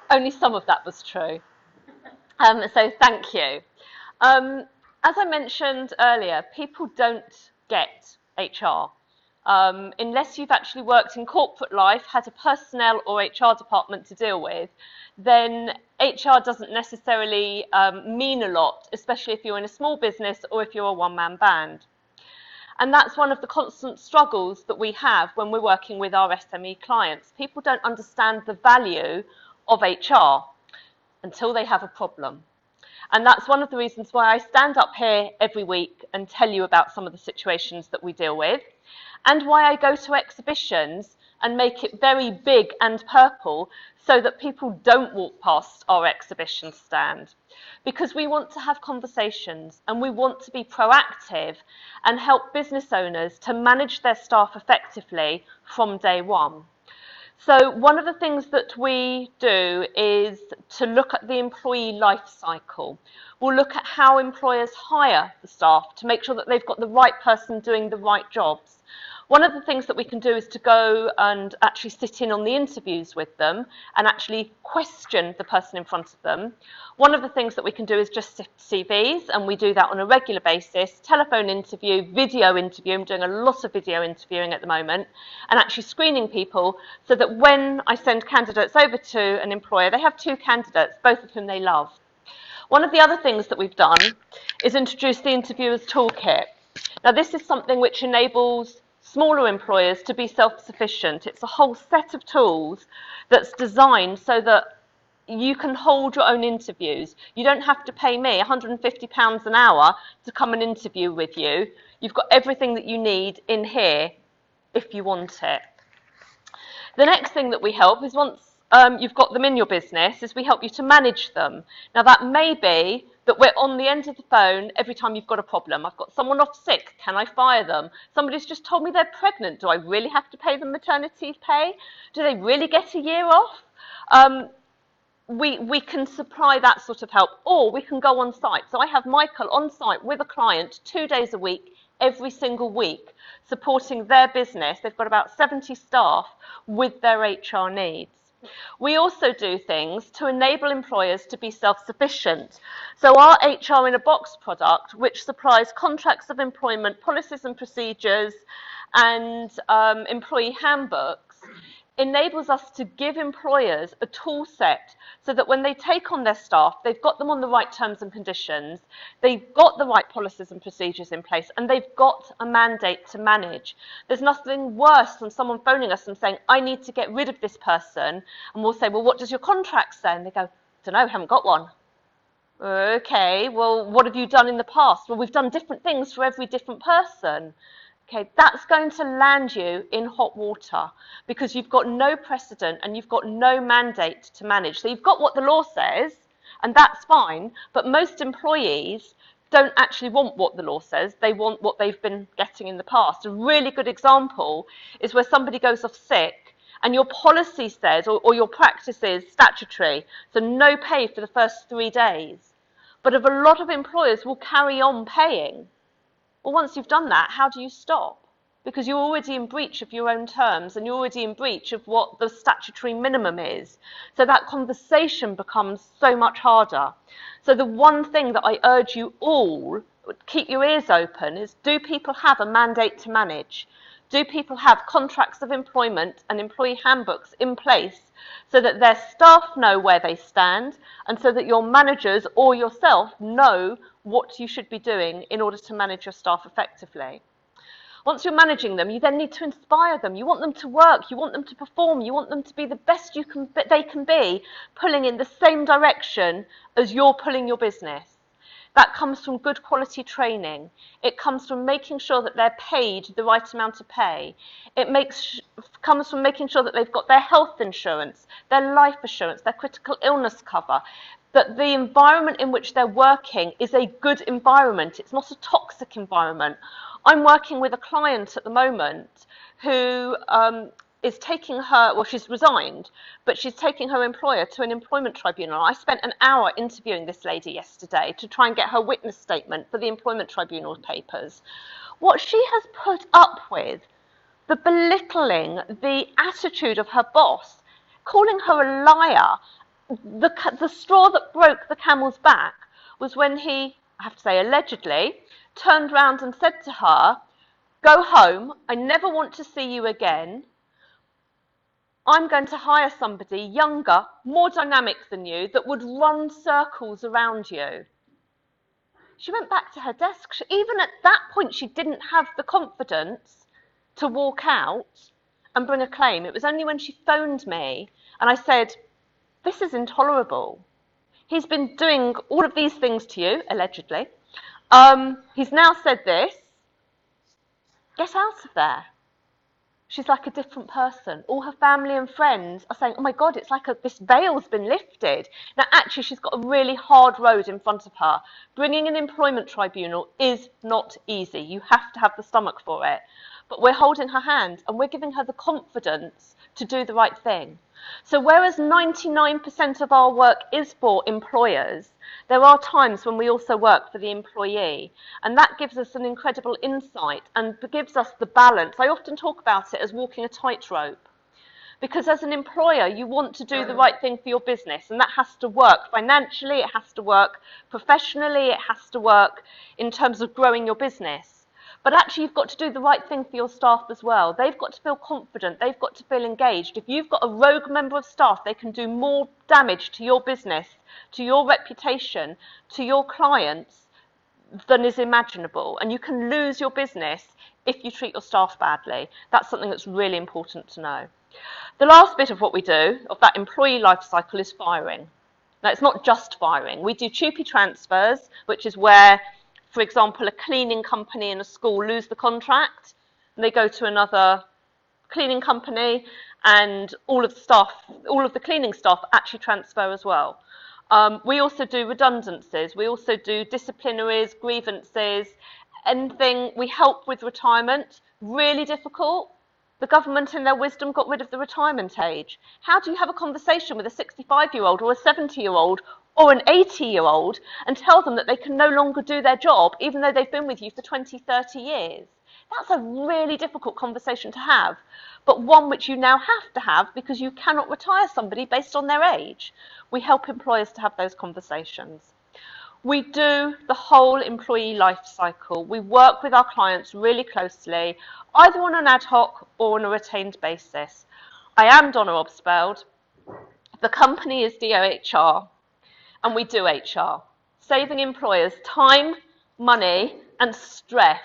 Only some of that was true. So thank you. As I mentioned earlier, people don't get HR. Unless you've actually worked in corporate life, had a personnel or HR department to deal with, then HR doesn't necessarily mean a lot, especially if you're in a small business or if you're a one-man band. And that's one of the constant struggles that we have when we're working with our SME clients. People don't understand the value of HR until they have a problem. And that's one of the reasons why I stand up here every week and tell you about some of the situations that we deal with, and why I go to exhibitions and make it very big and purple so that people don't walk past our exhibition stand. Because we want to have conversations and we want to be proactive and help business owners to manage their staff effectively from day one. So one of the things that we do is to look at the employee life cycle. We'll look at how employers hire the staff to make sure that they've got the right person doing the right jobs. One of the things that we can do is to go and actually sit in on the interviews with them and actually question the person in front of them. One of the things that we can do is just sift CVs, and we do that on a regular basis, telephone interview, video interview. I'm doing a lot of video interviewing at the moment, and actually screening people so that when I send candidates over to an employer, they have two candidates, both of whom they love. One of the other things that we've done is introduce the Interviewers Toolkit. Now, this is something which enables smaller employers to be self-sufficient. It's a whole set of tools that's designed so that you can hold your own interviews. You don't have to pay me £150 an hour to come and interview with you. You've got everything that you need in here if you want it. The next thing that we help is once you've got them in your business, is we help you to manage them. Now, that may be that we're on the end of the phone every time you've got a problem. I've got someone off sick, can I fire them? Somebody's just told me they're pregnant, do I really have to pay them maternity pay? Do they really get a year off? We can supply that sort of help, or we can go on site. So I have Michael on site with a client 2 days a week, every single week, supporting their business. They've got about 70 staff with their HR needs. We also do things to enable employers to be self-sufficient. So our HR in a Box product, which supplies contracts of employment, policies and procedures, and employee handbooks, enables us to give employers a tool set so that when they take on their staff, they've got them on the right terms and conditions, they've got the right policies and procedures in place, and they've got a mandate to manage. There's nothing worse than someone phoning us and saying, I need to get rid of this person, and we'll say, well, what does your contract say? And they go, don't know, haven't got one. Okay, well, what have you done in the past? Well, we've done different things for every different person. Okay, that's going to land you in hot water because you've got no precedent and you've got no mandate to manage. So you've got what the law says, and that's fine, but most employees don't actually want what the law says. They want what they've been getting in the past. A really good example is where somebody goes off sick and your policy says, or your practice is statutory, so no pay for the first 3 days. But a lot of employers will carry on paying. Well, once you've done that, how do you stop? Because you're already in breach of your own terms and you're already in breach of what the statutory minimum is. So that conversation becomes so much harder. So the one thing that I urge you all, keep your ears open, is do people have a mandate to manage? Do people have contracts of employment and employee handbooks in place so that their staff know where they stand and so that your managers or yourself know what you should be doing in order to manage your staff effectively? Once you're managing them, you then need to inspire them. You want them to work, you want them to perform, you want them to be the best they can be, pulling in the same direction as you're pulling your business. That comes from good quality training. It comes from making sure that they're paid the right amount of pay. It comes from making sure that they've got their health insurance, their life assurance, their critical illness cover, that the environment in which they're working is a good environment. It's not a toxic environment. I'm working with a client at the moment who is taking her, well, she's resigned, but she's taking her employer to an employment tribunal. I spent an hour interviewing this lady yesterday to try and get her witness statement for the employment tribunal papers. What she has put up with, the belittling, the attitude of her boss, calling her a liar, the straw that broke the camel's back was when he, I have to say allegedly, turned round and said to her, "Go home, I never want to see you again. I'm going to hire somebody younger, more dynamic than you, that would run circles around you." She went back to her desk. Even at that point, she didn't have the confidence to walk out and bring a claim. It was only when she phoned me and I said, "This is intolerable. He's been doing all of these things to you, allegedly. He's now said this. Get out of there." She's like a different person. All her family and friends are saying, "Oh my God, it's like this veil's been lifted." Now, actually, she's got a really hard road in front of her. Bringing an employment tribunal is not easy. You have to have the stomach for it. But we're holding her hand and we're giving her the confidence to do the right thing. So whereas 99% of our work is for employers, there are times when we also work for the employee. And that gives us an incredible insight and gives us the balance. I often talk about it as walking a tightrope. Because as an employer, you want to do the right thing for your business, and that has to work financially, it has to work professionally, it has to work in terms of growing your business. But actually, you've got to do the right thing for your staff as well. They've got to feel confident. They've got to feel engaged. If you've got a rogue member of staff, they can do more damage to your business, to your reputation, to your clients than is imaginable. And you can lose your business if you treat your staff badly. That's something that's really important to know. The last bit of what we do, of that employee life cycle, is firing. Now, it's not just firing. We do TUPE transfers, which is where, for example, a cleaning company in a school lose the contract and they go to another cleaning company, and all of the cleaning staff actually transfer as well. We also do redundancies. We also do disciplinaries, grievances, anything. We help with retirement. Really difficult. The government, in their wisdom, got rid of the retirement age. How do you have a conversation with a 65-year-old or a 70-year-old or an 80-year-old and tell them that they can no longer do their job even though they've been with you for 20, 30 years? That's a really difficult conversation to have, but one which you now have to have because you cannot retire somebody based on their age. We help employers to have those conversations. We do the whole employee life cycle. We work with our clients really closely, either on an ad hoc or on a retained basis. I am Donna Obstfeld. The company is DOHR, and we do HR, saving employers time, money, and stress